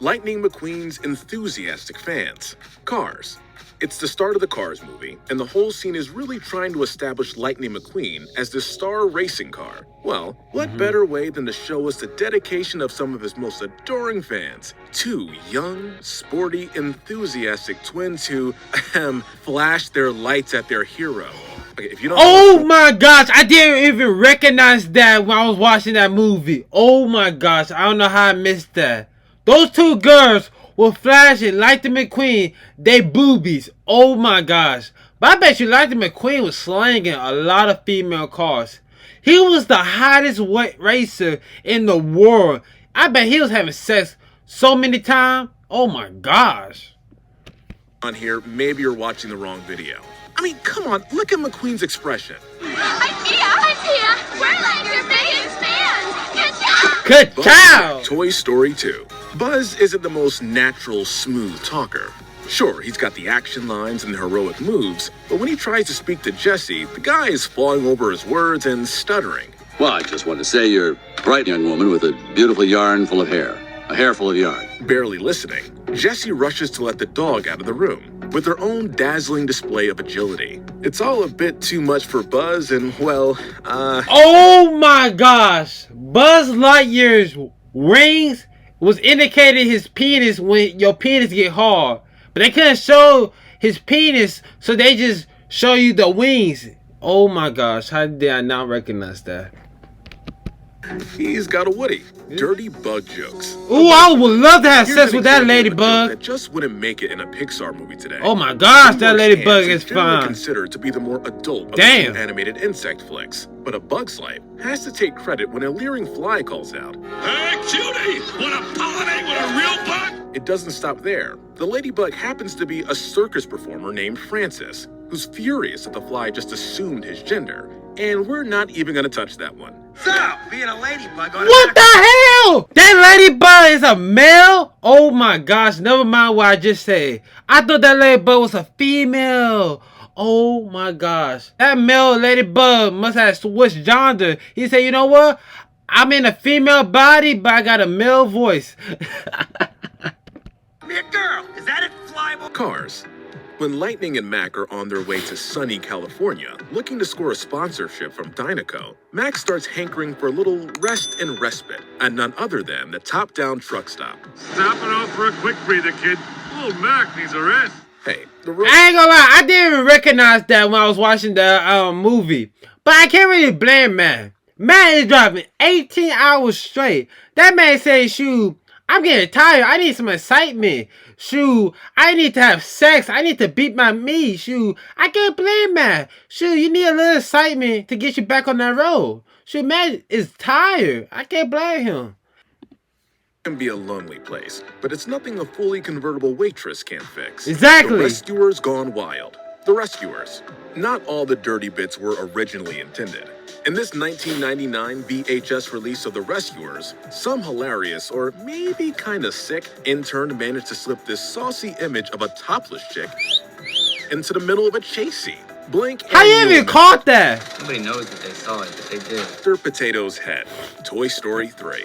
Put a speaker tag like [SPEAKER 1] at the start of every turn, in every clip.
[SPEAKER 1] Lightning McQueen's enthusiastic fans. Cars. It's the start of the Cars movie, and the whole scene is really trying to establish Lightning McQueen as the star racing car. Well, what better way than to show us the dedication of some of his most adoring fans? Two young, sporty, enthusiastic twins who, flash their lights at their hero. Okay, if you don't
[SPEAKER 2] oh my gosh, I didn't even recognize that when I was watching that movie. Oh my gosh, I don't know how I missed that. Those two girls were flashing Lightning McQueen, they boobies. Oh my gosh. But I bet you Lightning McQueen was slanging a lot of female cars. He was the hottest racer in the world. I bet he was having sex so many times. Oh my gosh.
[SPEAKER 1] On here, maybe you're watching the wrong video. I mean, come on, look at McQueen's expression.
[SPEAKER 3] I'm Tia. We're like your biggest fans.
[SPEAKER 2] Good job.
[SPEAKER 1] Toy Story 2. Buzz isn't the most natural, smooth talker. Sure, he's got the action lines and the heroic moves, but when he tries to speak to Jessie, the guy is falling over his words and stuttering.
[SPEAKER 4] Well, I just want to say you're a bright young woman with a beautiful yarn full of hair. A hair full of yarn.
[SPEAKER 1] Barely listening, Jessie rushes to let the dog out of the room, with her own dazzling display of agility. It's all a bit too much for Buzz and, well,
[SPEAKER 2] oh my gosh! Buzz Lightyear's rings was indicating his penis when your penis get hard. But they couldn't show his penis, so they just show you the wings. Oh my gosh, how did I not recognize that?
[SPEAKER 1] He's got a Woody. Dirty bug jokes.
[SPEAKER 2] Ooh, I would love to have
[SPEAKER 1] Here's
[SPEAKER 2] sex
[SPEAKER 1] an
[SPEAKER 2] with that
[SPEAKER 1] example of a
[SPEAKER 2] ladybug.
[SPEAKER 1] joke that just wouldn't make it in a Pixar movie today.
[SPEAKER 2] Oh my gosh, that
[SPEAKER 1] DreamWorks
[SPEAKER 2] ladybug
[SPEAKER 1] Ants
[SPEAKER 2] is
[SPEAKER 1] generally
[SPEAKER 2] fine.
[SPEAKER 1] considered to be the more adult of
[SPEAKER 2] Damn.
[SPEAKER 1] the two animated insect flicks. But A Bug's Life has to take credit when a leering fly calls out,
[SPEAKER 5] Hey, cutie! Wanna pollinate with a real bug?
[SPEAKER 1] It doesn't stop there. The ladybug happens to be a circus performer named Francis, who's furious that the fly just assumed his gender. And we're not even gonna touch that one.
[SPEAKER 6] So, being a ladybug on
[SPEAKER 2] What the hell? That ladybug is a male? Oh my gosh, never mind what I just said. I thought that ladybug was a female. Oh my gosh. That male ladybug must have switched gender. He said, you know what? I'm in a female body, but I got a male voice.
[SPEAKER 6] Me a girl. Is that it, Flyboy?
[SPEAKER 1] Cars. When Lightning and Mac are on their way to sunny California, looking to score a sponsorship from Dynaco, Mac starts hankering for a little rest and respite at none other than the top-down truck stop.
[SPEAKER 5] Stopping off for a quick breather, kid. Little Mac needs a rest.
[SPEAKER 1] Hey, the road...
[SPEAKER 2] I ain't gonna lie, I didn't even recognize that when I was watching the movie. But I can't really blame man. Man is driving 18 hours straight. That man said, shoot, I'm getting tired. I need some excitement. Shoot, I need to have sex. I need to beat my meat. Shoot, I can't blame man. Shoot, you need a little excitement to get you back on that road. Shoot, man is tired. I can't blame him.
[SPEAKER 1] Can be a lonely place, but it's nothing a fully convertible waitress can't fix.
[SPEAKER 2] Exactly.
[SPEAKER 1] The Rescuers Gone Wild. The Rescuers. Not all the dirty bits were originally intended. In this 1999 VHS release of The Rescuers, some hilarious or maybe kinda sick intern managed to slip this saucy image of a topless chick into the middle of a chase scene. Blink
[SPEAKER 2] How you even caught that?
[SPEAKER 6] Nobody knows that they saw it, but they did.
[SPEAKER 1] Mr. Potato's Head. Toy Story 3.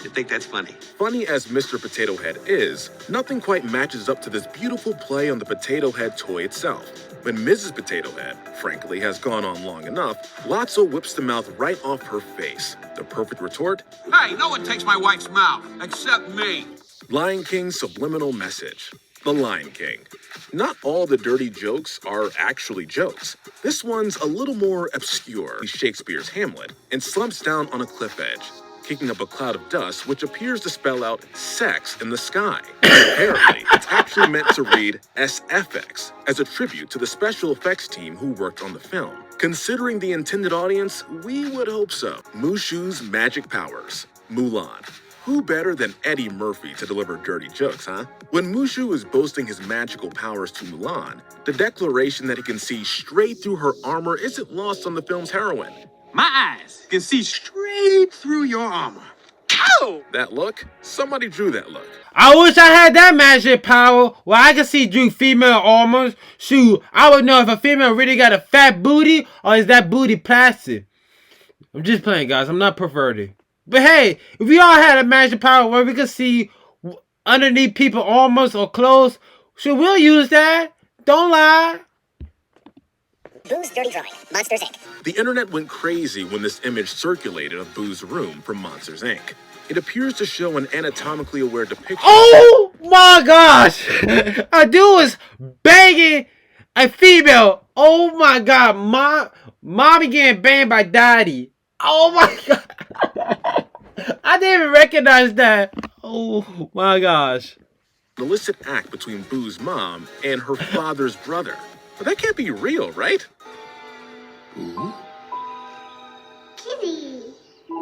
[SPEAKER 6] You think that's funny?
[SPEAKER 1] Funny as Mr. Potato Head is, nothing quite matches up to this beautiful play on the Potato Head toy itself. When Mrs. Potato Head, frankly, has gone on long enough, Lotso whips the mouth right off her face. The perfect retort?
[SPEAKER 7] Hey, no one takes my wife's mouth, except me.
[SPEAKER 1] Lion King's subliminal message. The Lion King. Not all the dirty jokes are actually jokes. This one's a little more obscure. Shakespeare's Hamlet, and slumps down on a cliff edge, kicking up a cloud of dust which appears to spell out sex in the sky. Apparently, it's actually meant to read SFX as a tribute to the special effects team who worked on the film. Considering the intended audience, we would hope so. Mushu's magic powers. Mulan. Who better than Eddie Murphy to deliver dirty jokes, huh? When Mushu is boasting his magical powers to Mulan, the declaration that he can see straight through her armor isn't lost on the film's heroine.
[SPEAKER 7] My eyes can see straight through your armor. Oh!
[SPEAKER 1] That look? Somebody drew that look.
[SPEAKER 2] I wish I had that magic power where I could see through female armors. Shoot, I would know if a female really got a fat booty or is that booty plastic. I'm just playing, guys. I'm not perverted. But hey, if we all had a magic power where we could see underneath people almost or clothes. So we'll use that. Don't lie.
[SPEAKER 8] Boo's Dirty Drawing, Monsters, Inc.
[SPEAKER 1] The internet went crazy when this image circulated of Boo's room from Monsters, Inc. It appears to show an anatomically aware depiction.
[SPEAKER 2] Oh my gosh! A dude is banging a female. Oh my god, mommy getting banged by daddy. Oh my god. I didn't even recognize that. Oh my gosh.
[SPEAKER 1] An illicit act between Boo's mom and her father's brother. But that can't be real, right? Boo?
[SPEAKER 3] Kitty.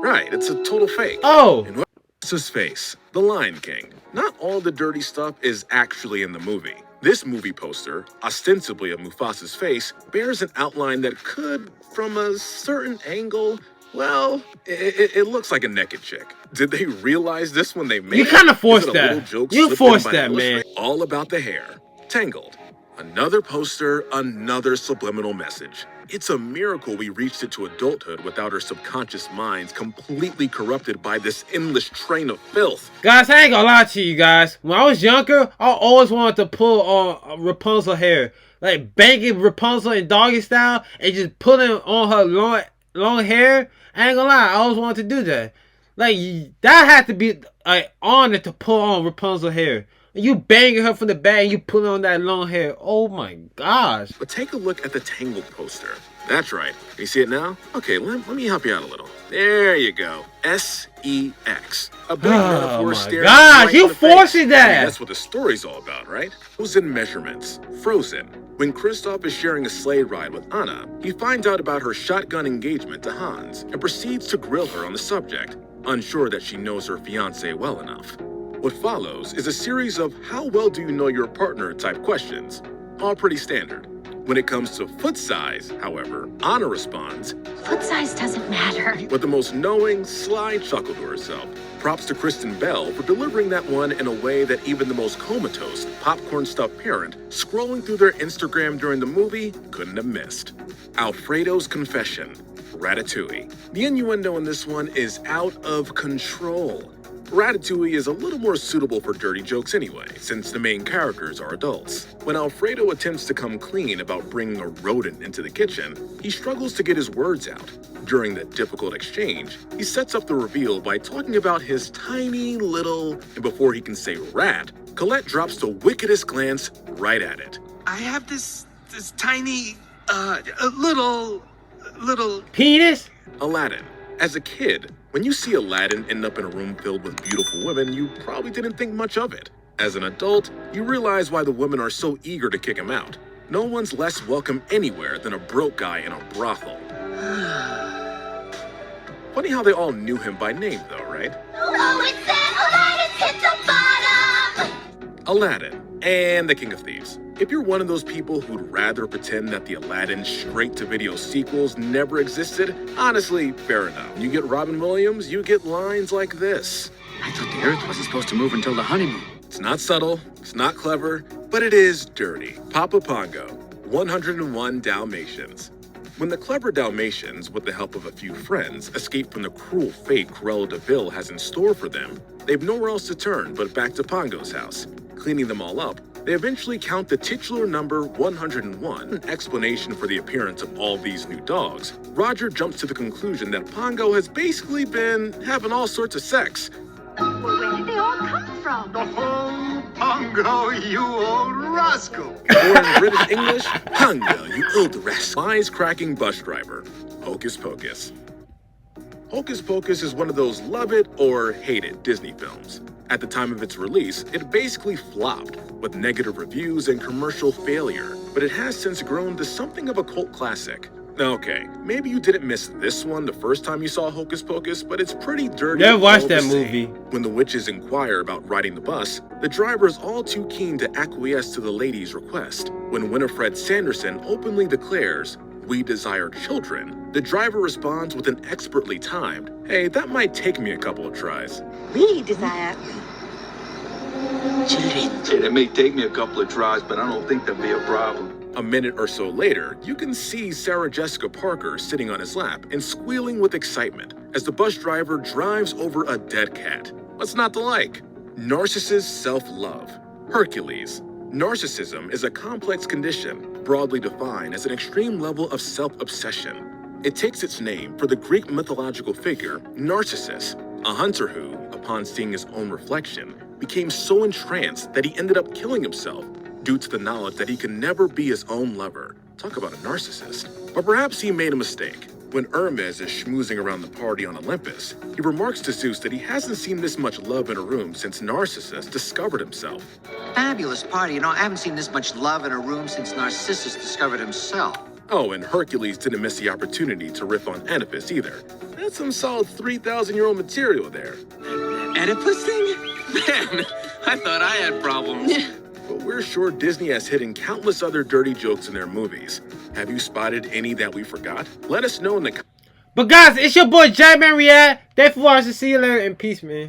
[SPEAKER 1] Right, it's a total fake.
[SPEAKER 2] Oh.
[SPEAKER 1] And what's his face? The Lion King. Not all the dirty stuff is actually in the movie. This movie poster, ostensibly of Mufasa's face, bears an outline that could, from a certain angle, well, it looks like a naked chick. Did they realize this when they made it?
[SPEAKER 2] You kind of forced
[SPEAKER 1] Is it a little
[SPEAKER 2] that.
[SPEAKER 1] joke
[SPEAKER 2] You
[SPEAKER 1] slipped in
[SPEAKER 2] forced
[SPEAKER 1] by
[SPEAKER 2] that,
[SPEAKER 1] the
[SPEAKER 2] man.
[SPEAKER 1] illustrator? All about the hair. Tangled. Another poster, another subliminal message. It's a miracle we reached into adulthood without our subconscious minds completely corrupted by this endless train of filth.
[SPEAKER 2] Guys, I ain't gonna lie to you guys. When I was younger, I always wanted to pull on Rapunzel hair. Like banging Rapunzel in doggy style and just putting on her long hair. I ain't gonna lie, I always wanted to do that. Like, that had to be an honor to pull on Rapunzel hair. You banging her from the back and you pulling on that long hair. Oh my gosh.
[SPEAKER 1] But take a look at the Tangled poster. That's right. You see it now? Okay, let me help you out a little. There you go. S-E-X. A big metaphor
[SPEAKER 2] my
[SPEAKER 1] staring
[SPEAKER 2] gosh,
[SPEAKER 1] right
[SPEAKER 2] you
[SPEAKER 1] in the face.
[SPEAKER 2] forcing that.
[SPEAKER 1] I mean, that's what the story's all about, right? Frozen measurements. Frozen. When Kristoff is sharing a sleigh ride with Anna, he finds out about her shotgun engagement to Hans and proceeds to grill her on the subject, unsure that she knows her fiancé well enough. What follows is a series of how well do you know your partner type questions, all pretty standard. When it comes to foot size, however, Anna responds,
[SPEAKER 3] Foot size doesn't matter.
[SPEAKER 1] with the most knowing, sly chuckle to herself. Props to Kristen Bell for delivering that one in a way that even the most comatose, popcorn-stuffed parent scrolling through their Instagram during the movie couldn't have missed. Alfredo's confession, Ratatouille. The innuendo in this one is out of control. Ratatouille is a little more suitable for dirty jokes anyway, since the main characters are adults. When Alfredo attempts to come clean about bringing a rodent into the kitchen, he struggles to get his words out. During the difficult exchange, he sets up the reveal by talking about his tiny little, and before he can say rat, Colette drops the wickedest glance right at it.
[SPEAKER 7] I have this tiny, little...
[SPEAKER 2] Penis?
[SPEAKER 1] Aladdin. As a kid, when you see Aladdin end up in a room filled with beautiful women, you probably didn't think much of it. As an adult, you realize why the women are so eager to kick him out. No one's less welcome anywhere than a broke guy in a brothel. Funny how they all knew him by name though, right?
[SPEAKER 3] Oh, it's that Aladdin's hit the bottom!
[SPEAKER 1] Aladdin and the King of Thieves. If you're one of those people who'd rather pretend that the Aladdin straight-to-video sequels never existed, honestly, fair enough. You get Robin Williams, you get lines like this.
[SPEAKER 9] I thought the Earth wasn't supposed to move until the honeymoon.
[SPEAKER 1] It's not subtle, it's not clever, but it is dirty. Papa Pongo, 101 Dalmatians. When the clever Dalmatians, with the help of a few friends, escape from the cruel fate Cruella de Vil has in store for them, they've nowhere else to turn but back to Pongo's house. Cleaning them all up, they eventually count the titular number 101. An explanation for the appearance of all these new dogs, Roger jumps to the conclusion that Pongo has basically been having all sorts of sex.
[SPEAKER 3] Well, where did they all come from?
[SPEAKER 7] Oh, Pongo, you old rascal.
[SPEAKER 1] Or in British English, Pongo, you old rascal. Wisecracking bus driver. Hocus Pocus. Hocus Pocus is one of those love it or hate it Disney films. At the time of its release, it basically flopped, with negative reviews and commercial failure, but it has since grown to something of a cult classic. Okay, maybe you didn't miss this one the first time you saw Hocus Pocus, but it's pretty dirty.
[SPEAKER 2] Never watched
[SPEAKER 1] all
[SPEAKER 2] that
[SPEAKER 1] the same.
[SPEAKER 2] movie.
[SPEAKER 1] When the witches inquire about riding the bus, the driver is all too keen to acquiesce to the lady's request. When Winifred Sanderson openly declares, "We desire children," the driver responds with an expertly timed, "Hey, that might take me a couple of tries."
[SPEAKER 8] We desire children.
[SPEAKER 10] Hey, that may take me a couple of tries, but I don't think that'd be a problem.
[SPEAKER 1] A minute or so later, you can see Sarah Jessica Parker sitting on his lap and squealing with excitement as the bus driver drives over a dead cat. What's not to like? Narcissist self-love. Hercules. Narcissism is a complex condition, broadly defined as an extreme level of self-obsession. It takes its name for the Greek mythological figure Narcissus, a hunter who, upon seeing his own reflection, became so entranced that he ended up killing himself due to the knowledge that he could never be his own lover. Talk about a narcissist. But perhaps he made a mistake. When Hermes is schmoozing around the party on Olympus, he remarks to Zeus that he hasn't seen this much love in a room since Narcissus discovered himself.
[SPEAKER 6] Fabulous party. You know, I haven't seen this much love in a room since Narcissus discovered himself.
[SPEAKER 1] Oh, and Hercules didn't miss the opportunity to riff on Oedipus either. That's some solid 3,000-year-old material there.
[SPEAKER 7] Oedipus thing? Man, I thought I had problems.
[SPEAKER 1] But we're sure Disney has hidden countless other dirty jokes in their movies. Have you spotted any that we forgot? Let us know in the comments.
[SPEAKER 2] But guys, it's your boy jackmareact. Thanks for watching. See you later and peace, man.